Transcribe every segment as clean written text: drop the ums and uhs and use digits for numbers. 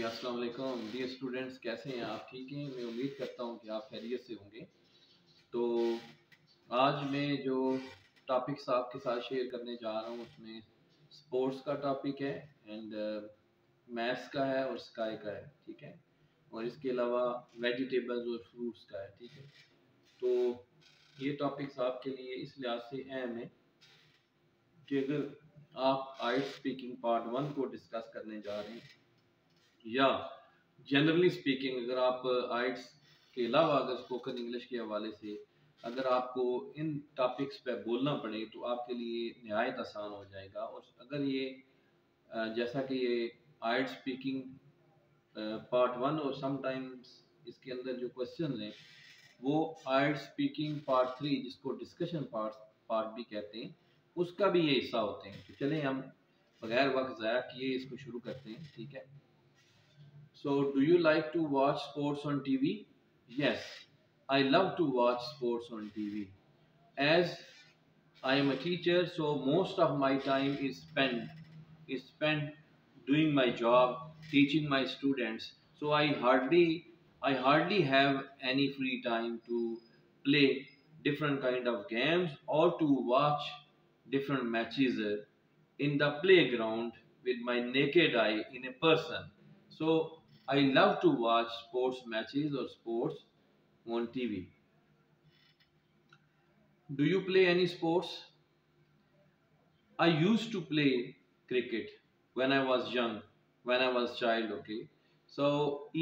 अस्सलाम वालेकुम dear students, कैसे हैं आप? ठीक हैं? मैं उम्मीद करता हूं कि आप खैरियत से होंगे। तो आज मैं जो टॉपिक्स आपके साथ शेयर करने जा रहा हूं उसमें स्पोर्ट्स का टॉपिक है एंड मैथ्स का है और स्काई का है, ठीक है। और इसके अलावा वेजिटेबल्स और फ्रूट्स का है, ठीक है। तो ये टॉपिक्स आपके लिए इस लिहाज से अहम है कि अगर आप आइल्स स्पीकिंग पार्ट 1 को डिस्कस करने जा रहे हैं या जनरली स्पीकिंग अगर आप आइट्स के अलावा अगर स्पोकन इंग्लिश के हवाले से अगर आपको इन टॉपिक्स पे बोलना पड़े तो आपके लिए नहायत आसान हो जाएगा। और अगर ये जैसा कि ये आइट्स स्पीकिंग पार्ट 1 और समटाइम्स इसके अंदर जो क्वेश्चन हैं वो आइट्स स्पीकिंग पार्ट 3 जिसको डिस्कशन पार्ट भी कहते हैं उसका भी ये हिस्सा होते हैं। तो चलें हम बगैर वक्त ज़ाया किए इसको शुरू करते हैं, ठीक है। So, do you like to watch sports on TV? Yes, I love to watch sports on TV. As I am a teacher, so most of my time is spent doing my job, teaching my students. So I hardly have any free time to play different kind of games or to watch different matches in the playground with my naked eye in a person. So I love to watch sports matches or sports on TV. Do you play any sports? I used to play cricket when I was young, when I was child, okay. So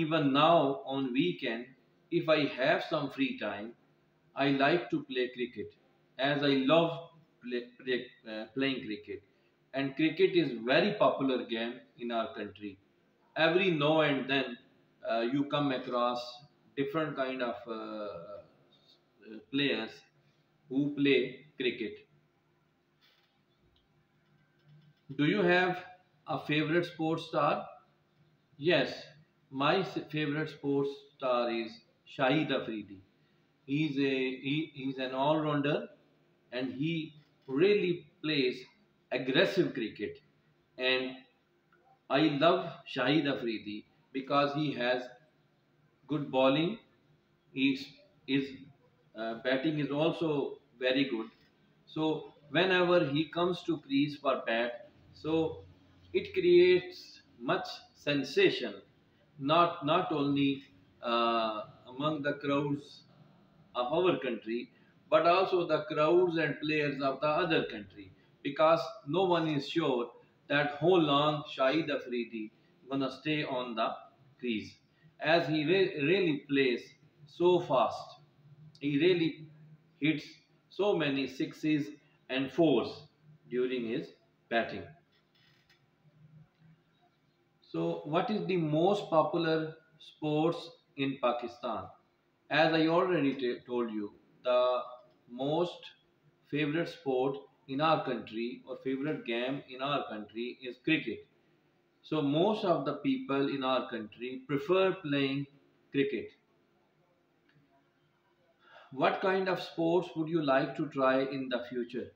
even now on weekend, if I have some free time, I like to play cricket as I love playing cricket. And cricket is very popular game in our country. Every now and then you come across different kind of players who play cricket. Do you have a favorite sports star? Yes, my favorite sports star is Shahid Afridi. He's an all-rounder and he really plays aggressive cricket. And I love Shahid Afridi because he has good bowling. His batting is also very good. So whenever he comes to crease for bat, so it creates much sensation, not only among the crowds of our country, but also the crowds and players of the other country, because no one is sure that how long Shahid Afridi gonna stay on the crease, as he really plays so fast. He really hits so many sixes and fours during his batting. So, what is the most popular sports in Pakistan? As I already told you, the most favorite sport in our country or favorite game in our country is cricket. So, most of the people in our country prefer playing cricket. What kind of sports would you like to try in the future?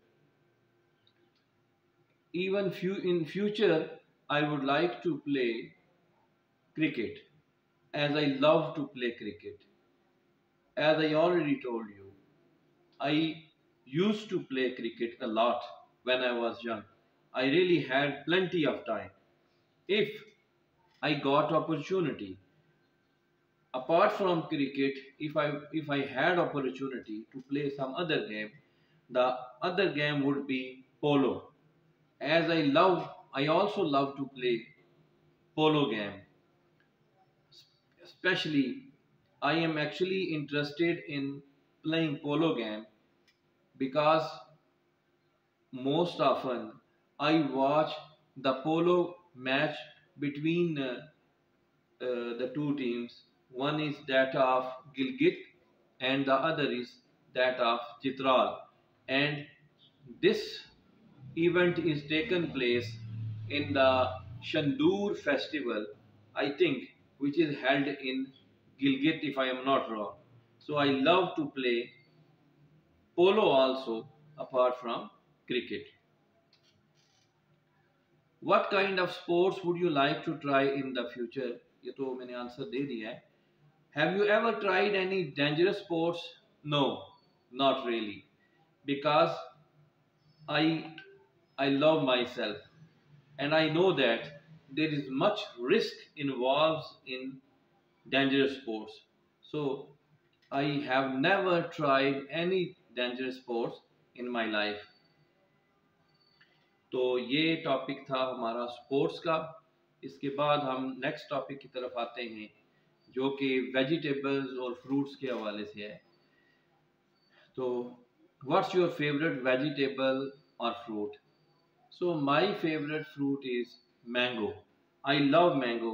Even in future, I would like to play cricket as I love to play cricket. As I already told you, I used to play cricket a lot when I was young. I really had plenty of time. If I got opportunity, apart from cricket, if I had opportunity to play some other game, the other game would be polo. As I also love to play polo game. Especially, I am actually interested in playing polo game because most often I watch the polo match between the two teams. One is that of Gilgit and the other is that of Chitral. And this event is taken place in the Shandur festival, I think, which is held in Gilgit if I am not wrong. So I love to play polo also apart from cricket. What kind of sports would you like to try in the future? ये तो मैंने answer दे दिया है। Have you ever tried any dangerous sports? No, not really, because I I love myself and I know that there is much risk involved in dangerous sports. So I have never tried any dangerous sports in my life. तो ये topic था हमारा sports का। इसके बाद हम next topic की तरफ आते हैं जो कि वेजिटेबल्स और फ्रूट्स के हवाले से है। तो व्हाट्स योर फेवरेट वेजिटेबल और fruit? So my favorite fruit is mango. I love mango.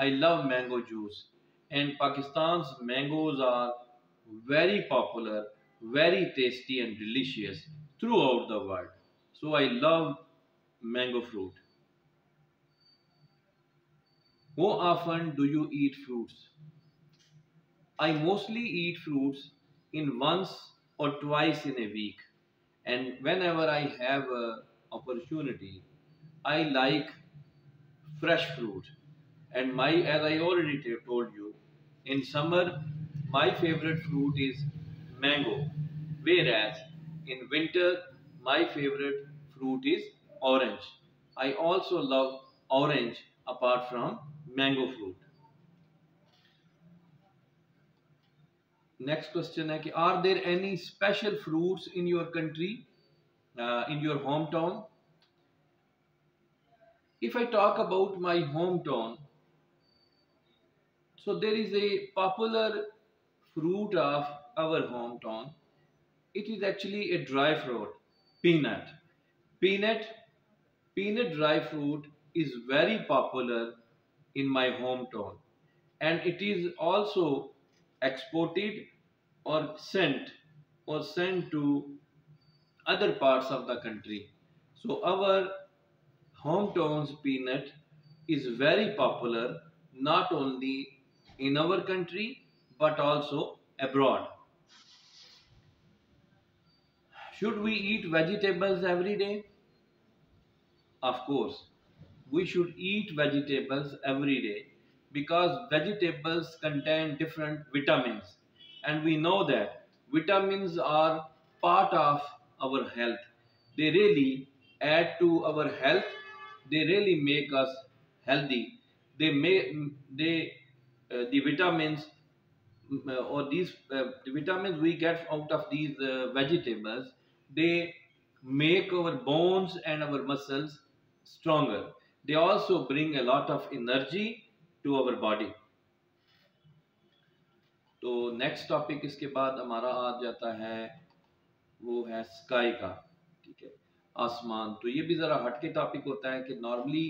I love mango juice. And Pakistan's mangoes are very popular, very tasty and delicious throughout the world. So I love mango fruit. How often do you eat fruits? I mostly eat fruits in once or twice in a week. And whenever I have a opportunity, I like fresh fruit. And as I already told you, in summer my favorite fruit is mango, whereas in winter my favorite fruit is orange. I also love orange apart from mango fruit. Next question है कि are there any special fruits in your country, in your hometown? If I talk about my hometown, so there is a popular fruit of our hometown. It is actually a dry fruit, peanut. Peanut, peanut dry fruit is very popular in my hometown, and it is also exported or sent to other parts of the country. So our hometown's peanut is very popular not only in our country but also abroad. Should we eat vegetables every day? Of course, we should eat vegetables every day because vegetables contain different vitamins, and we know that vitamins are part of our health. They really add to our health. They really make us healthy. The vitamins or the vitamins we get out of these vegetables, they make our bones and our muscles stronger. They also bring a lot of energy to our body. तो next topic इसके बाद हमारा आ जाता है, वो है sky का। ठीक है, आसमान। तो ये भी ज़रा हटके टॉपिक होता है कि नॉर्मली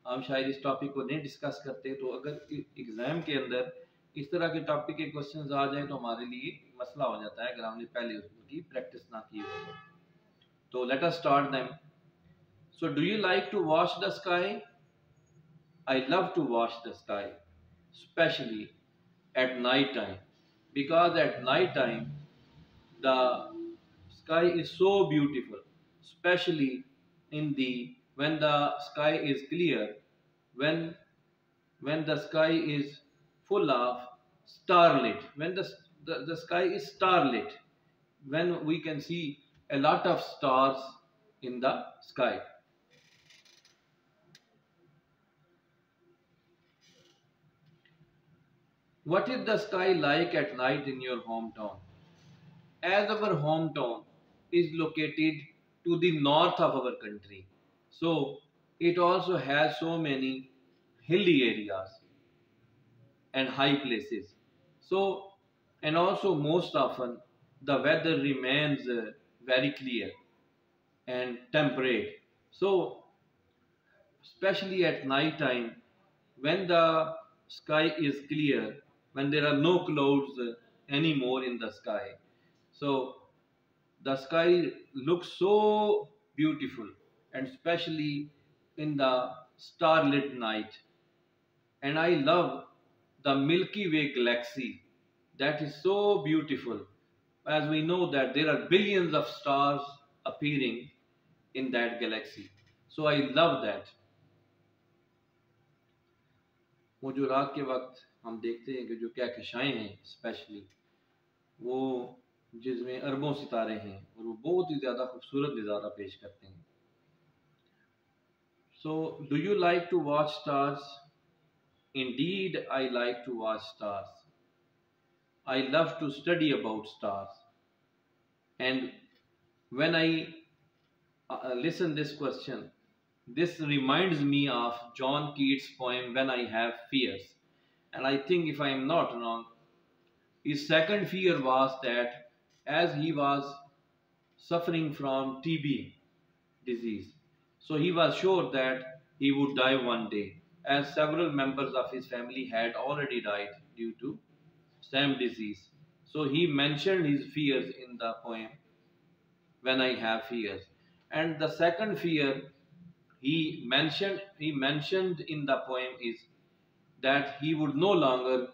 हम शायद इस टॉपिक को नहीं डिस्कस करते। तो अगर एग्ज़ाम के अंदर इस तरह के टॉपिक के क्वेश्चंस आ जाए तो हमारे लिए मसला हो जाता है अगर हमने पहले उसकी प्रैक्टिस ना की हो। तो let us start them. So do you like to watch the sky? I love to watch the sky, especially at night time, because at night time the sky is so beautiful, especially in the when the sky is clear, when the sky is full of starlit, when the sky is starlit, when we can see a lot of stars in the sky. What is the sky like at night in your hometown? As our hometown is located to the north of our country, so it also has so many hilly areas and high places. So, and also most often the weather remains very clear and temperate. So, especially at night time, when the sky is clear, when there are no clouds anymore in the sky, so the sky looks so beautiful, and especially in the starlit night. And I love the Milky Way galaxy. That is so beautiful, as we know that there are billions of stars appearing in that galaxy. So I love that. वो जो रात के वक्त हम देखते हैं कि जो कहकशाएं हैं स्पेशली, वो जिसमें अरबों सितारे हैं और वो बहुत ही ज़्यादा खूबसूरत नज़ारा पेश करते हैं. So do you like to watch stars? Indeed, I like to watch stars. I love to study about stars. And when I listen this question, this reminds me of John Keats' poem When I Have Fears. And I think, if I am not wrong, his second fear was that as he was suffering from TB disease, so he was sure that he would die one day, as several members of his family had already died due to same disease. So he mentioned his fears in the poem When I Have Fears. And the second fear he mentioned in the poem is that he would no longer